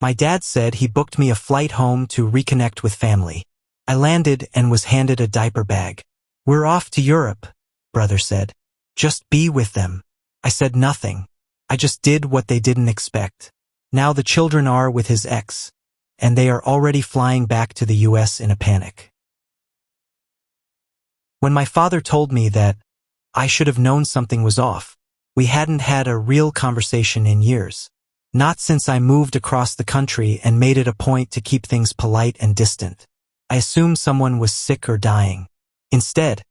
My dad said he booked me a flight home to reconnect with family. I landed and was handed a diaper bag. "We're off to Europe," brother said. "Just be with them." I said nothing. I just did what they didn't expect. Now the children are with his ex, and they are already flying back to the US in a panic. When my father told me that, I should have known something was off. We hadn't had a real conversation in years. Not since I moved across the country and made it a point to keep things polite and distant. I assumed someone was sick or dying. Instead,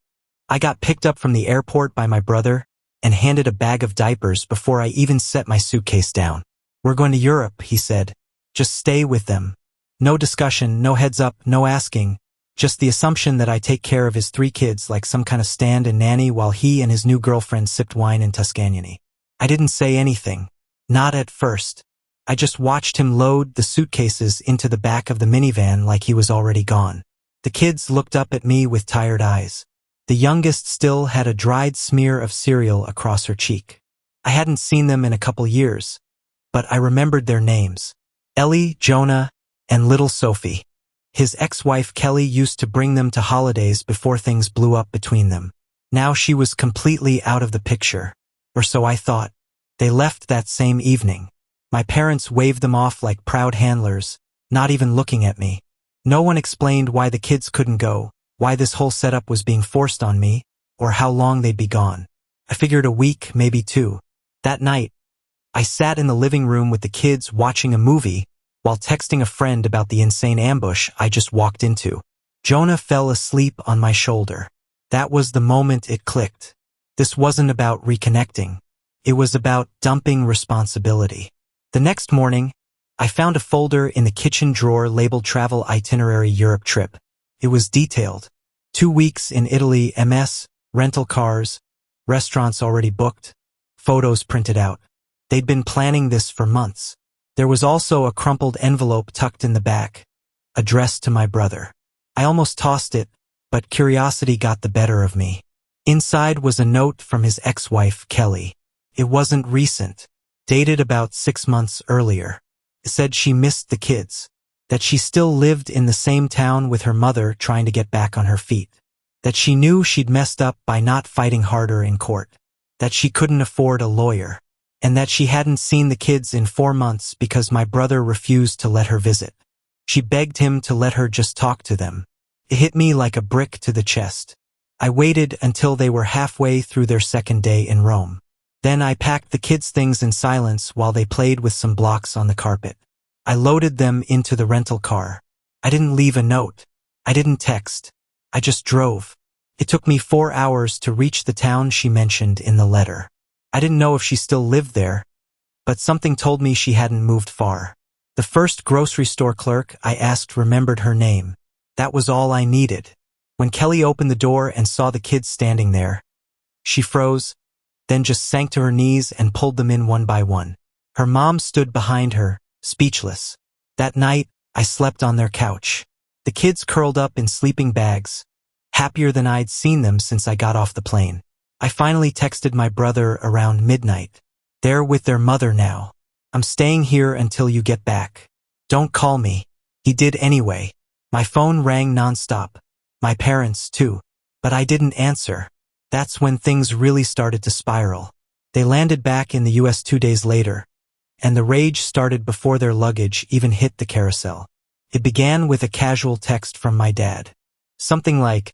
I got picked up from the airport by my brother and handed a bag of diapers before I even set my suitcase down. "We're going to Europe," he said. "Just stay with them." No discussion, no heads up, no asking. Just the assumption that I take care of his 3 kids like some kind of stand-in nanny while he and his new girlfriend sipped wine in Tuscany. I didn't say anything. Not at first. I just watched him load the suitcases into the back of the minivan like he was already gone. The kids looked up at me with tired eyes. The youngest still had a dried smear of cereal across her cheek. I hadn't seen them in a couple years, but I remembered their names. Ellie, Jonah, and little Sophie. His ex-wife Kelly used to bring them to holidays before things blew up between them. Now she was completely out of the picture. Or so I thought. They left that same evening. My parents waved them off like proud handlers, not even looking at me. No one explained why the kids couldn't go, why this whole setup was being forced on me, or how long they'd be gone. I figured a week, maybe 2. That night, I sat in the living room with the kids watching a movie while texting a friend about the insane ambush I just walked into. Jonah fell asleep on my shoulder. That was the moment it clicked. This wasn't about reconnecting. It was about dumping responsibility. The next morning, I found a folder in the kitchen drawer labeled Travel Itinerary Europe Trip. It was detailed. 2 weeks in Italy, MS, rental cars, restaurants already booked, photos printed out. They'd been planning this for months. There was also a crumpled envelope tucked in the back, addressed to my brother. I almost tossed it, but curiosity got the better of me. Inside was a note from his ex-wife, Kelly. It wasn't recent, dated about 6 months earlier. It said she missed the kids, that she still lived in the same town with her mother trying to get back on her feet, that she knew she'd messed up by not fighting harder in court, that she couldn't afford a lawyer, and that she hadn't seen the kids in 4 months because my brother refused to let her visit. She begged him to let her just talk to them. It hit me like a brick to the chest. I waited until they were halfway through their second day in Rome. Then I packed the kids' things in silence while they played with some blocks on the carpet. I loaded them into the rental car. I didn't leave a note. I didn't text. I just drove. It took me 4 hours to reach the town she mentioned in the letter. I didn't know if she still lived there, but something told me she hadn't moved far. The first grocery store clerk I asked remembered her name. That was all I needed. When Kelly opened the door and saw the kids standing there, she froze, then just sank to her knees and pulled them in one by one. Her mom stood behind her, speechless. That night, I slept on their couch. The kids curled up in sleeping bags, happier than I'd seen them since I got off the plane. I finally texted my brother around midnight. "They're with their mother now. I'm staying here until you get back. Don't call me." He did anyway. My phone rang nonstop. My parents, too. But I didn't answer. That's when things really started to spiral. They landed back in the US 2 days later, and the rage started before their luggage even hit the carousel. It began with a casual text from my dad. Something like,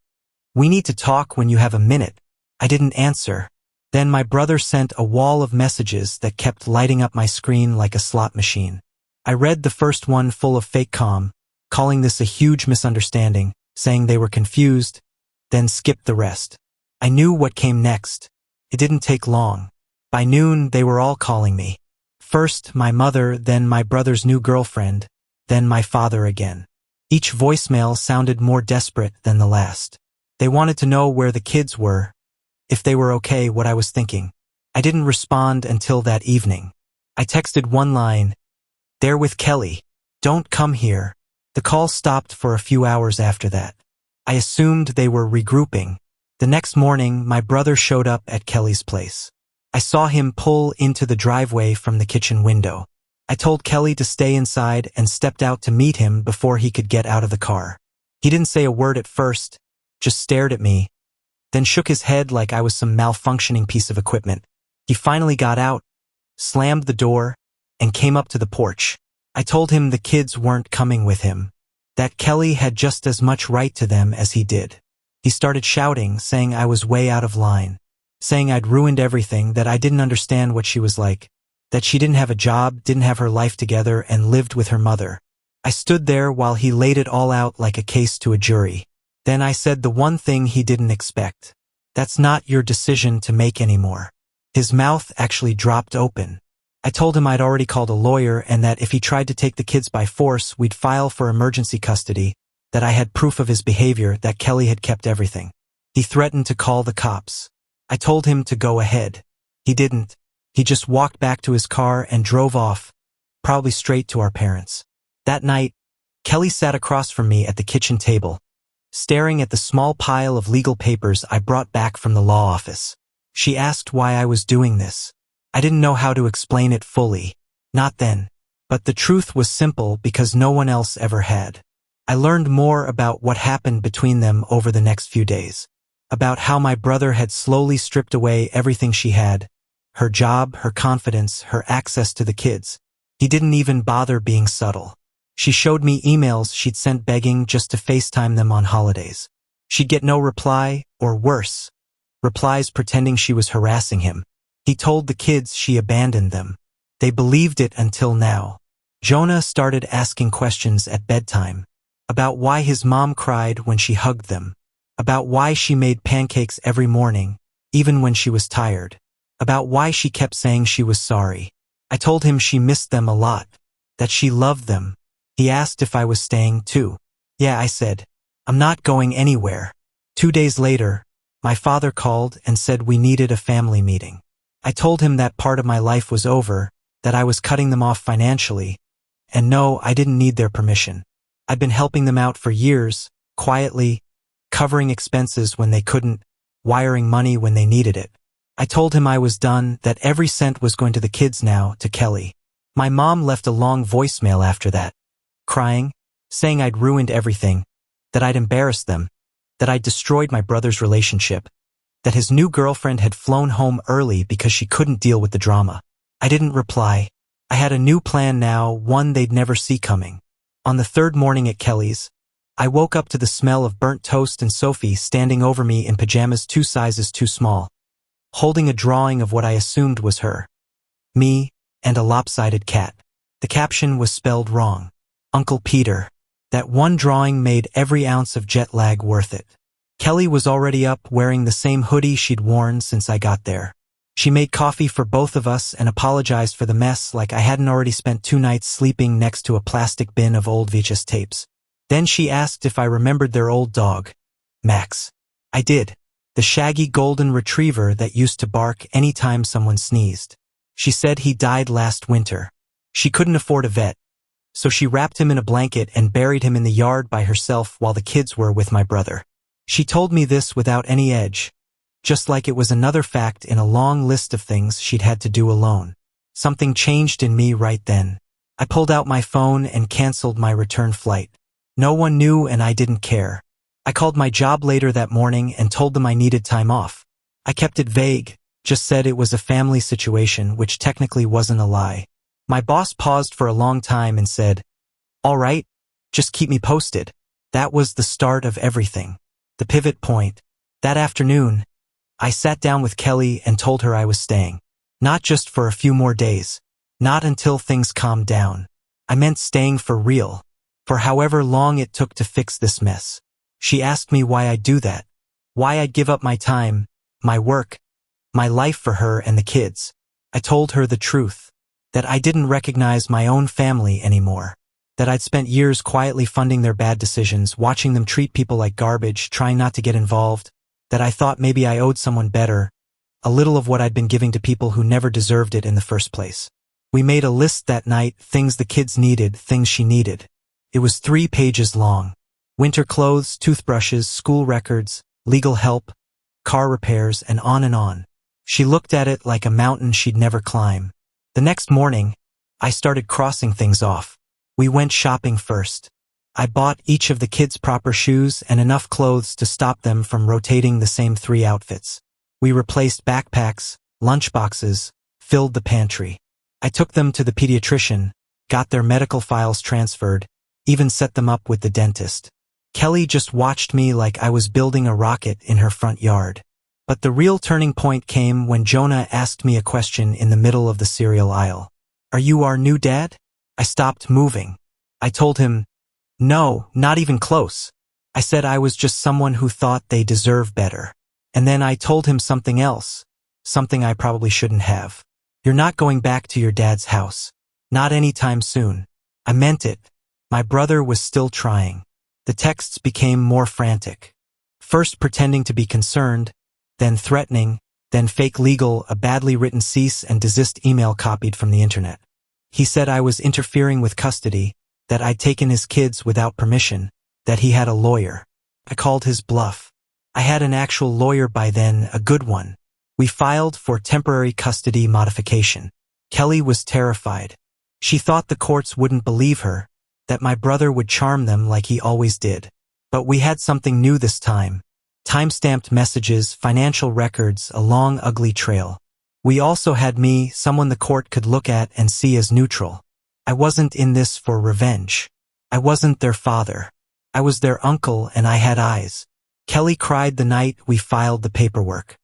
"We need to talk when you have a minute." I didn't answer. Then my brother sent a wall of messages that kept lighting up my screen like a slot machine. I read the first one full of fake calm, calling this a huge misunderstanding, saying they were confused, then skipped the rest. I knew what came next. It didn't take long. By noon, they were all calling me. First my mother, then my brother's new girlfriend, then my father again. Each voicemail sounded more desperate than the last. They wanted to know where the kids were, if they were okay, what I was thinking. I didn't respond until that evening. I texted one line, "They're with Kelly. Don't come here." The call stopped for a few hours after that. I assumed they were regrouping. The next morning, my brother showed up at Kelly's place. I saw him pull into the driveway from the kitchen window. I told Kelly to stay inside and stepped out to meet him before he could get out of the car. He didn't say a word at first, just stared at me, then shook his head like I was some malfunctioning piece of equipment. He finally got out, slammed the door, and came up to the porch. I told him the kids weren't coming with him, that Kelly had just as much right to them as he did. He started shouting, saying I was way out of line, saying I'd ruined everything, that I didn't understand what she was like, that she didn't have a job, didn't have her life together, and lived with her mother. I stood there while he laid it all out like a case to a jury. Then I said the one thing he didn't expect. That's not your decision to make anymore. His mouth actually dropped open. I told him I'd already called a lawyer and that if he tried to take the kids by force, we'd file for emergency custody, that I had proof of his behavior, that Kelly had kept everything. He threatened to call the cops. I told him to go ahead. He didn't. He just walked back to his car and drove off, probably straight to our parents. That night, Kelly sat across from me at the kitchen table, staring at the small pile of legal papers I brought back from the law office. She asked why I was doing this. I didn't know how to explain it fully. Not then. But the truth was simple because no one else ever had. I learned more about what happened between them over the next few days. About how my brother had slowly stripped away everything she had. Her job, her confidence, her access to the kids. He didn't even bother being subtle. She showed me emails she'd sent begging just to FaceTime them on holidays. She'd get no reply, or worse, replies pretending she was harassing him. He told the kids she abandoned them. They believed it until now. Jonah started asking questions at bedtime. About why his mom cried when she hugged them. About why she made pancakes every morning, even when she was tired. About why she kept saying she was sorry. I told him she missed them a lot. That she loved them. He asked if I was staying too. Yeah, I said. I'm not going anywhere. 2 days later, my father called and said we needed a family meeting. I told him that part of my life was over, that I was cutting them off financially, and no, I didn't need their permission. I'd been helping them out for years, quietly, covering expenses when they couldn't, wiring money when they needed it. I told him I was done, that every cent was going to the kids now, to Kelly. My mom left a long voicemail after that, crying, saying I'd ruined everything, that I'd embarrassed them, that I'd destroyed my brother's relationship, that his new girlfriend had flown home early because she couldn't deal with the drama. I didn't reply. I had a new plan now, one they'd never see coming. On the third morning at Kelly's, I woke up to the smell of burnt toast and Sophie standing over me in pajamas 2 sizes too small, holding a drawing of what I assumed was her, me, and a lopsided cat. The caption was spelled wrong. Uncle Peter. That one drawing made every ounce of jet lag worth it. Kelly was already up, wearing the same hoodie she'd worn since I got there. She made coffee for both of us and apologized for the mess like I hadn't already spent 2 nights sleeping next to a plastic bin of old VHS tapes. Then she asked if I remembered their old dog, Max. I did. The shaggy golden retriever that used to bark anytime someone sneezed. She said he died last winter. She couldn't afford a vet, so she wrapped him in a blanket and buried him in the yard by herself while the kids were with my brother. She told me this without any edge, just like it was another fact in a long list of things she'd had to do alone. Something changed in me right then. I pulled out my phone and canceled my return flight. No one knew and I didn't care. I called my job later that morning and told them I needed time off. I kept it vague, just said it was a family situation, which technically wasn't a lie. My boss paused for a long time and said, "All right, just keep me posted." That was the start of everything. The pivot point. That afternoon, I sat down with Kelly and told her I was staying. Not just for a few more days. Not until things calmed down. I meant staying for real. For however long it took to fix this mess. She asked me why I'd do that. Why I'd give up my time, my work, my life for her and the kids. I told her the truth. That I didn't recognize my own family anymore. That I'd spent years quietly funding their bad decisions, watching them treat people like garbage, trying not to get involved. That I thought maybe I owed someone better, a little of what I'd been giving to people who never deserved it in the first place. We made a list that night, things the kids needed, things she needed. It was 3 pages long. Winter clothes, toothbrushes, school records, legal help, car repairs, and on and on. She looked at it like a mountain she'd never climb. The next morning, I started crossing things off. We went shopping first. I bought each of the kids proper shoes and enough clothes to stop them from rotating the same 3 outfits. We replaced backpacks, lunchboxes, filled the pantry. I took them to the pediatrician, got their medical files transferred, even set them up with the dentist. Kelly just watched me like I was building a rocket in her front yard. But the real turning point came when Jonah asked me a question in the middle of the cereal aisle. "Are you our new dad?" I stopped moving. I told him, "No, not even close." I said I was just someone who thought they deserve better. And then I told him something else, something I probably shouldn't have. "You're not going back to your dad's house. Not anytime soon." I meant it. My brother was still trying. The texts became more frantic. First pretending to be concerned, then threatening, then fake legal, a badly written cease and desist email copied from the internet. He said I was interfering with custody, that I'd taken his kids without permission, that he had a lawyer. I called his bluff. I had an actual lawyer by then, a good one. We filed for temporary custody modification. Kelly was terrified. She thought the courts wouldn't believe her, that my brother would charm them like he always did. But we had something new this time. Time-stamped messages, financial records, a long, ugly trail. We also had me, someone the court could look at and see as neutral. I wasn't in this for revenge. I wasn't their father. I was their uncle and I had eyes. Kelly cried the night we filed the paperwork.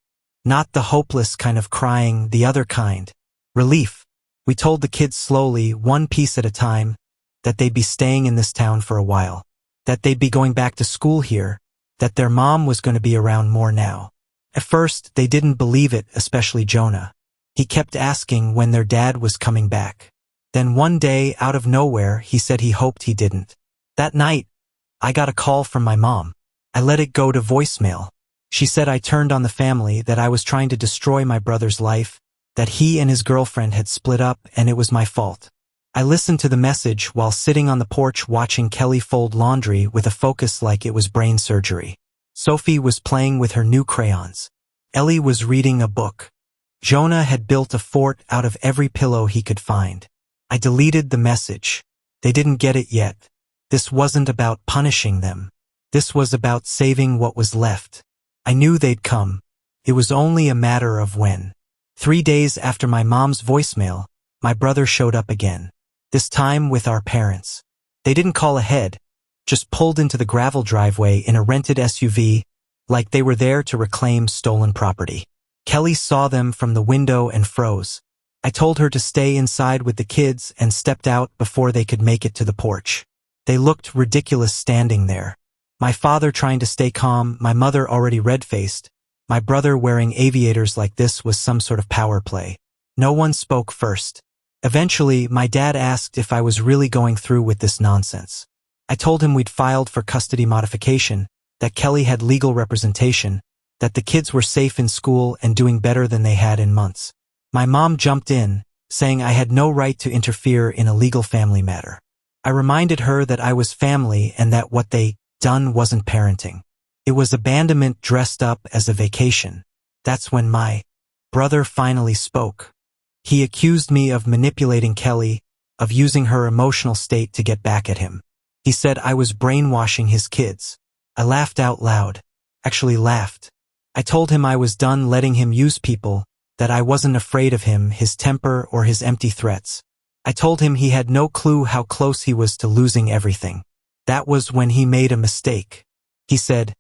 Not the hopeless kind of crying, the other kind. Relief. We told the kids slowly, one piece at a time, that they'd be staying in this town for a while. That they'd be going back to school here, that their mom was going to be around more now. At first, they didn't believe it, especially Jonah. He kept asking when their dad was coming back. Then one day, out of nowhere, he said he hoped he didn't. That night, I got a call from my mom. I let it go to voicemail. She said I turned on the family, that I was trying to destroy my brother's life, that he and his girlfriend had split up and it was my fault. I listened to the message while sitting on the porch watching Kelly fold laundry with a focus like it was brain surgery. Sophie was playing with her new crayons. Ellie was reading a book. Jonah had built a fort out of every pillow he could find. I deleted the message. They didn't get it yet. This wasn't about punishing them. This was about saving what was left. I knew they'd come. It was only a matter of when. 3 days after my mom's voicemail, my brother showed up again. This time with our parents. They didn't call ahead, just pulled into the gravel driveway in a rented SUV, like they were there to reclaim stolen property. Kelly saw them from the window and froze. I told her to stay inside with the kids and stepped out before they could make it to the porch. They looked ridiculous standing there. My father trying to stay calm, my mother already red-faced. My brother wearing aviators like this was some sort of power play. No one spoke first. Eventually, my dad asked if I was really going through with this nonsense. I told him we'd filed for custody modification, that Kelly had legal representation, that the kids were safe in school and doing better than they had in months. My mom jumped in, saying I had no right to interfere in a legal family matter. I reminded her that I was family and that what they'd done wasn't parenting. It was abandonment dressed up as a vacation. That's when my brother finally spoke. He accused me of manipulating Kelly, of using her emotional state to get back at him. He said I was brainwashing his kids. I laughed out loud. Actually laughed. I told him I was done letting him use people, that I wasn't afraid of him, his temper, or his empty threats. I told him he had no clue how close he was to losing everything. That was when he made a mistake. He said,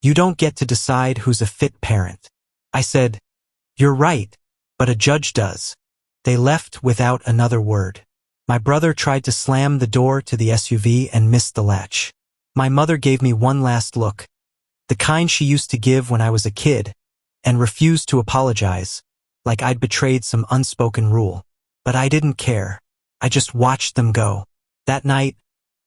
"You don't get to decide who's a fit parent." I said, "You're right, but a judge does." They left without another word. My brother tried to slam the door to the SUV and missed the latch. My mother gave me one last look, the kind she used to give when I was a kid, and refused to apologize, like I'd betrayed some unspoken rule. But I didn't care. I just watched them go. That night,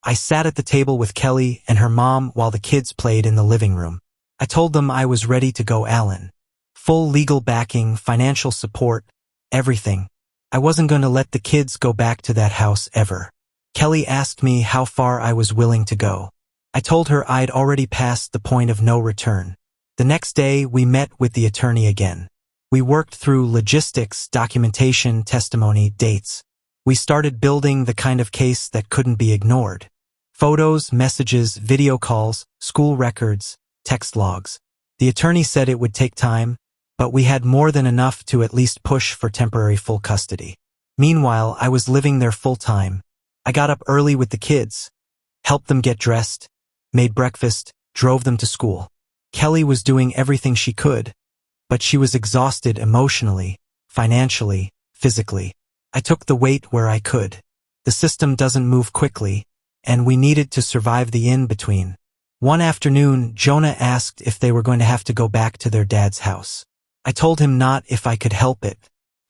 I sat at the table with Kelly and her mom while the kids played in the living room. I told them I was ready to go Allen. Full legal backing, financial support, everything. I wasn't going to let the kids go back to that house ever. Kelly asked me how far I was willing to go. I told her I'd already passed the point of no return. The next day, we met with the attorney again. We worked through logistics, documentation, testimony, dates. We started building the kind of case that couldn't be ignored. Photos, messages, video calls, school records, text logs. The attorney said it would take time, but we had more than enough to at least push for temporary full custody. Meanwhile, I was living there full-time. I got up early with the kids, helped them get dressed, made breakfast, drove them to school. Kelly was doing everything she could, but she was exhausted emotionally, financially, physically. I took the weight where I could. The system doesn't move quickly, and we needed to survive the in-between. One afternoon, Jonah asked if they were going to have to go back to their dad's house. I told him not if I could help it,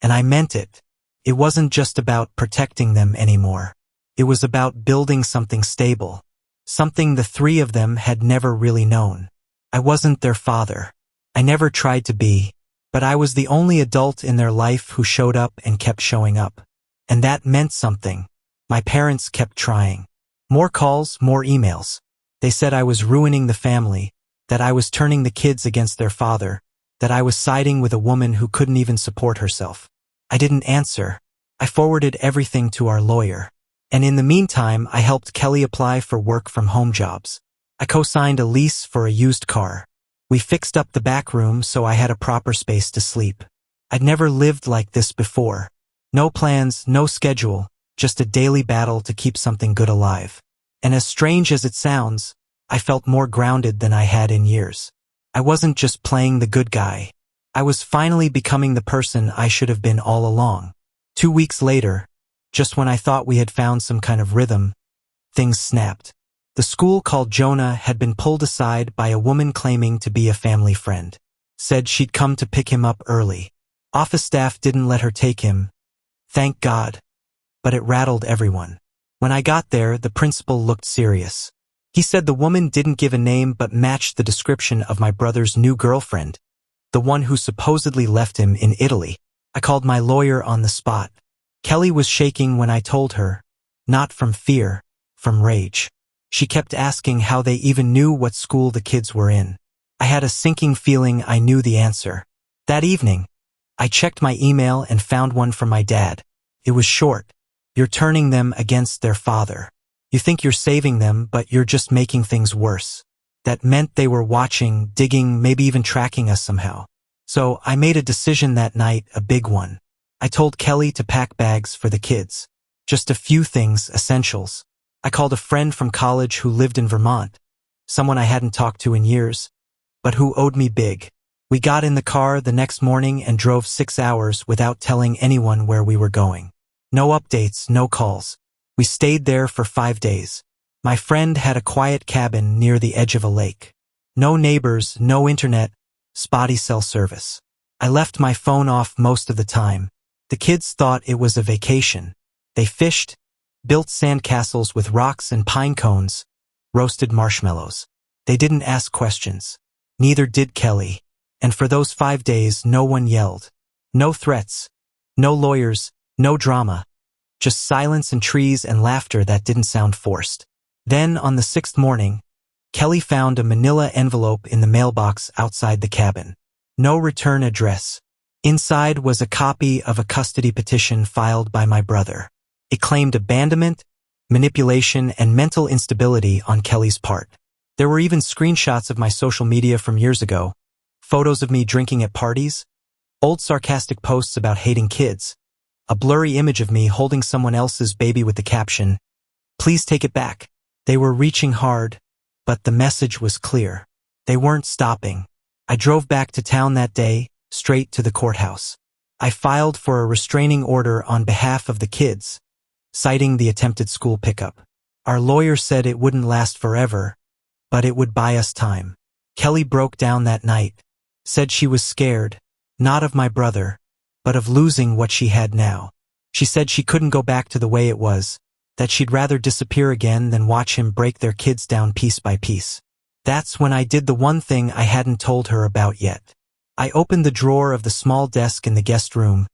and I meant it. It wasn't just about protecting them anymore. It was about building something stable, something the three of them had never really known. I wasn't their father. I never tried to be, but I was the only adult in their life who showed up and kept showing up. And that meant something. My parents kept trying. More calls, more emails. They said I was ruining the family, that I was turning the kids against their father, that I was siding with a woman who couldn't even support herself. I didn't answer. I forwarded everything to our lawyer. And in the meantime, I helped Kelly apply for work-from-home jobs. I co-signed a lease for a used car. We fixed up the back room so I had a proper space to sleep. I'd never lived like this before. No plans, no schedule, just a daily battle to keep something good alive. And as strange as it sounds, I felt more grounded than I had in years. I wasn't just playing the good guy. I was finally becoming the person I should have been all along. 2 weeks later, just when I thought we had found some kind of rhythm, things snapped. The school called Jonah had been pulled aside by a woman claiming to be a family friend. Said she'd come to pick him up early. Office staff didn't let her take him. Thank God. But it rattled everyone. When I got there, the principal looked serious. He said the woman didn't give a name but matched the description of my brother's new girlfriend, the one who supposedly left him in Italy. I called my lawyer on the spot. Kelly was shaking when I told her, not from fear, from rage. She kept asking how they even knew what school the kids were in. I had a sinking feeling I knew the answer. That evening, I checked my email and found one from my dad. It was short. You're turning them against their father. You think you're saving them, but you're just making things worse. That meant they were watching, digging, maybe even tracking us somehow. So I made a decision that night, a big one. I told Kelly to pack bags for the kids. Just a few things, essentials. I called a friend from college who lived in Vermont, someone I hadn't talked to in years, but who owed me big. We got in the car the next morning and drove 6 hours without telling anyone where we were going. No updates, no calls. We stayed there for 5 days. My friend had a quiet cabin near the edge of a lake. No neighbors, no internet, spotty cell service. I left my phone off most of the time. The kids thought it was a vacation. They fished, built sandcastles with rocks and pine cones, roasted marshmallows. They didn't ask questions. Neither did Kelly. And for those 5 days, no one yelled. No threats. No lawyers. No drama. Just silence and trees and laughter that didn't sound forced. Then, on the 6th morning, Kelly found a manila envelope in the mailbox outside the cabin. No return address. Inside was a copy of a custody petition filed by my brother. It claimed abandonment, manipulation, and mental instability on Kelly's part. There were even screenshots of my social media from years ago, photos of me drinking at parties, old sarcastic posts about hating kids, a blurry image of me holding someone else's baby with the caption, "Please take it back." They were reaching hard, but the message was clear. They weren't stopping. I drove back to town that day, straight to the courthouse. I filed for a restraining order on behalf of the kids, citing the attempted school pickup. Our lawyer said it wouldn't last forever, but it would buy us time. Kelly broke down that night, said she was scared, not of my brother, but of losing what she had now. She said she couldn't go back to the way it was, that she'd rather disappear again than watch him break their kids down piece by piece. That's when I did the one thing I hadn't told her about yet. I opened the drawer of the small desk in the guest room,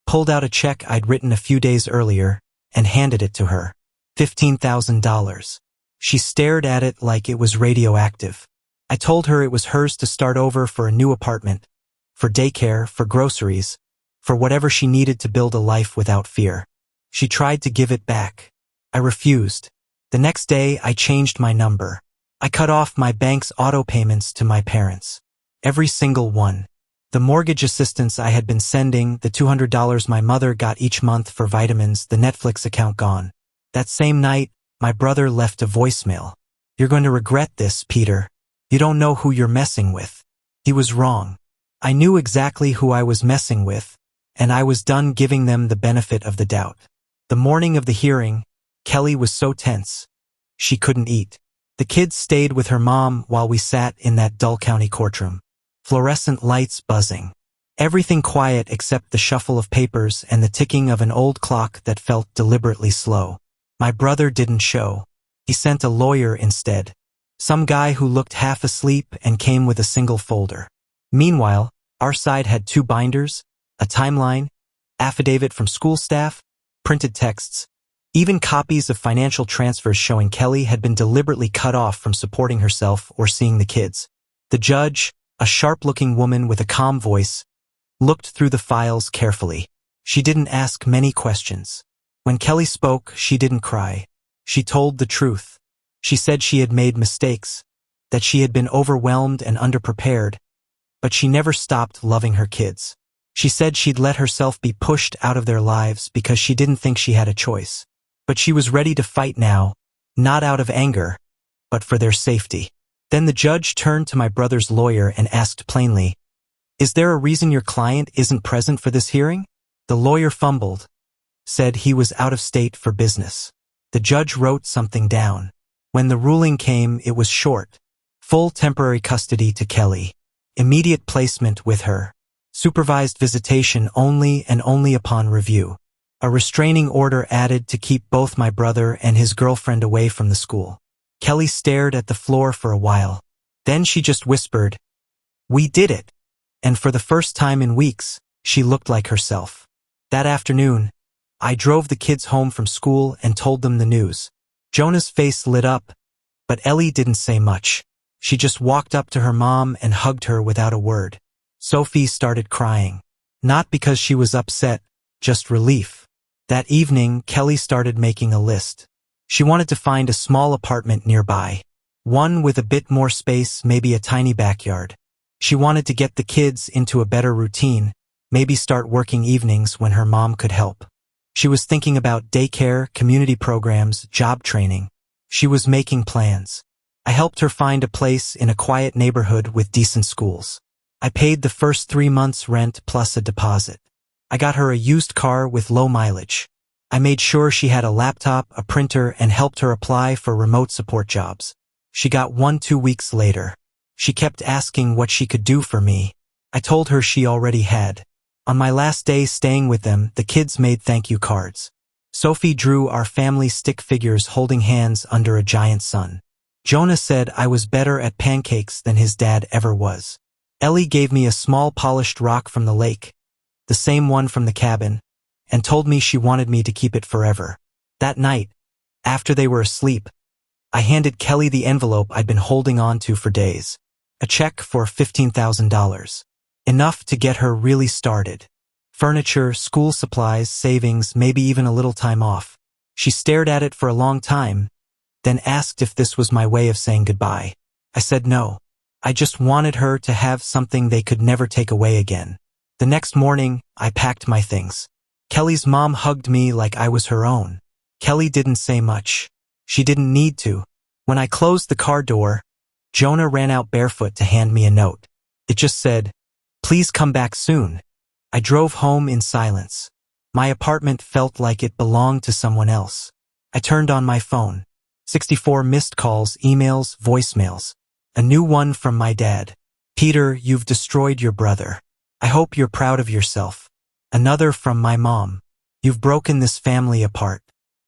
pulled out a check I'd written a few days earlier, and handed it to her. $15,000. She stared at it like it was radioactive. I told her it was hers to start over for a new apartment, for daycare, for groceries, for whatever she needed to build a life without fear. She tried to give it back. I refused. The next day, I changed my number. I cut off my bank's auto payments to my parents. Every single one. The mortgage assistance I had been sending, the $200 my mother got each month for vitamins, the Netflix account gone. That same night, my brother left a voicemail. "You're going to regret this, Peter. You don't know who you're messing with." He was wrong. I knew exactly who I was messing with, and I was done giving them the benefit of the doubt. The morning of the hearing, Kelly was so tense. She couldn't eat. The kids stayed with her mom while we sat in that dull county courtroom. Fluorescent lights buzzing. Everything quiet except the shuffle of papers and the ticking of an old clock that felt deliberately slow. My brother didn't show. He sent a lawyer instead. Some guy who looked half asleep and came with a single folder. Meanwhile, our side had 2 binders, a timeline, affidavit from school staff, printed texts, even copies of financial transfers showing Kelly had been deliberately cut off from supporting herself or seeing the kids. The judge, a sharp-looking woman with a calm voice, looked through the files carefully. She didn't ask many questions. When Kelly spoke, she didn't cry. She told the truth. She said she had made mistakes, that she had been overwhelmed and underprepared, but she never stopped loving her kids. She said she'd let herself be pushed out of their lives because she didn't think she had a choice. But she was ready to fight now, not out of anger, but for their safety. Then the judge turned to my brother's lawyer and asked plainly, "Is there a reason your client isn't present for this hearing?" The lawyer fumbled, said he was out of state for business. The judge wrote something down. When the ruling came, it was short. Full temporary custody to Kelly. Immediate placement with her. Supervised visitation only and only upon review. A restraining order added to keep both my brother and his girlfriend away from the school. Kelly stared at the floor for a while. Then she just whispered, "We did it." And for the first time in weeks, she looked like herself. That afternoon, I drove the kids home from school and told them the news. Jonah's face lit up, but Ellie didn't say much. She just walked up to her mom and hugged her without a word. Sophie started crying. Not because she was upset, just relief. That evening, Kelly started making a list. She wanted to find a small apartment nearby. One with a bit more space, maybe a tiny backyard. She wanted to get the kids into a better routine, maybe start working evenings when her mom could help. She was thinking about daycare, community programs, job training. She was making plans. I helped her find a place in a quiet neighborhood with decent schools. I paid the first 3 months' rent plus a deposit. I got her a used car with low mileage. I made sure she had a laptop, a printer, and helped her apply for remote support jobs. She got 1-2 weeks later. She kept asking what she could do for me. I told her she already had. On my last day staying with them, the kids made thank you cards. Sophie drew our family stick figures holding hands under a giant sun. Jonah said I was better at pancakes than his dad ever was. Ellie gave me a small polished rock from the lake, the same one from the cabin, and told me she wanted me to keep it forever. That night, after they were asleep, I handed Kelly the envelope I'd been holding on to for days. A check for $15,000. Enough to get her really started. Furniture, school supplies, savings, maybe even a little time off. She stared at it for a long time, then asked if this was my way of saying goodbye. I said no. I just wanted her to have something they could never take away again. The next morning, I packed my things. Kelly's mom hugged me like I was her own. Kelly didn't say much. She didn't need to. When I closed the car door, Jonah ran out barefoot to hand me a note. It just said, "Please come back soon." I drove home in silence. My apartment felt like it belonged to someone else. I turned on my phone. 64 missed calls, emails, voicemails. A new one from my dad. "Peter, you've destroyed your brother. I hope you're proud of yourself." Another from my mom. "You've broken this family apart."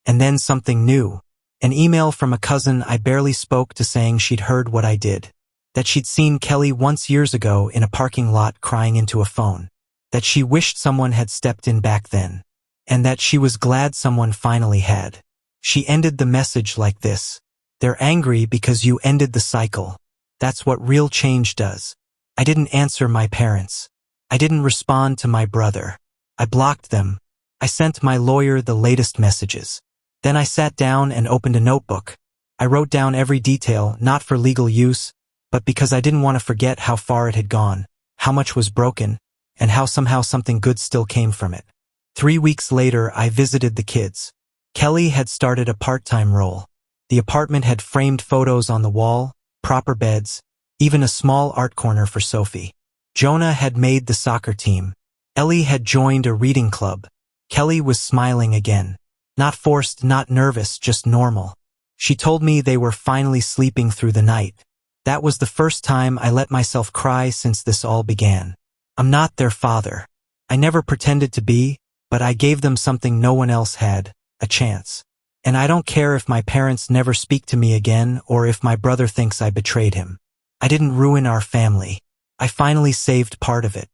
And then something new. An email from a cousin I barely spoke to saying she'd heard what I did. That she'd seen Kelly once years ago in a parking lot crying into a phone. That she wished someone had stepped in back then. And that she was glad someone finally had. She ended the message like this. "They're angry because you ended the cycle. That's what real change does." I didn't answer my parents. I didn't respond to my brother. I blocked them. I sent my lawyer the latest messages. Then I sat down and opened a notebook. I wrote down every detail, not for legal use, but because I didn't want to forget how far it had gone, how much was broken, and how somehow something good still came from it. 3 weeks later, I visited the kids. Kelly had started a part-time role. The apartment had framed photos on the wall, proper beds, even a small art corner for Sophie. Jonah had made the soccer team. Ellie had joined a reading club. Kelly was smiling again. Not forced, not nervous, just normal. She told me they were finally sleeping through the night. That was the first time I let myself cry since this all began. I'm not their father. I never pretended to be, but I gave them something no one else had, a chance. And I don't care if my parents never speak to me again or if my brother thinks I betrayed him. I didn't ruin our family. I finally saved part of it.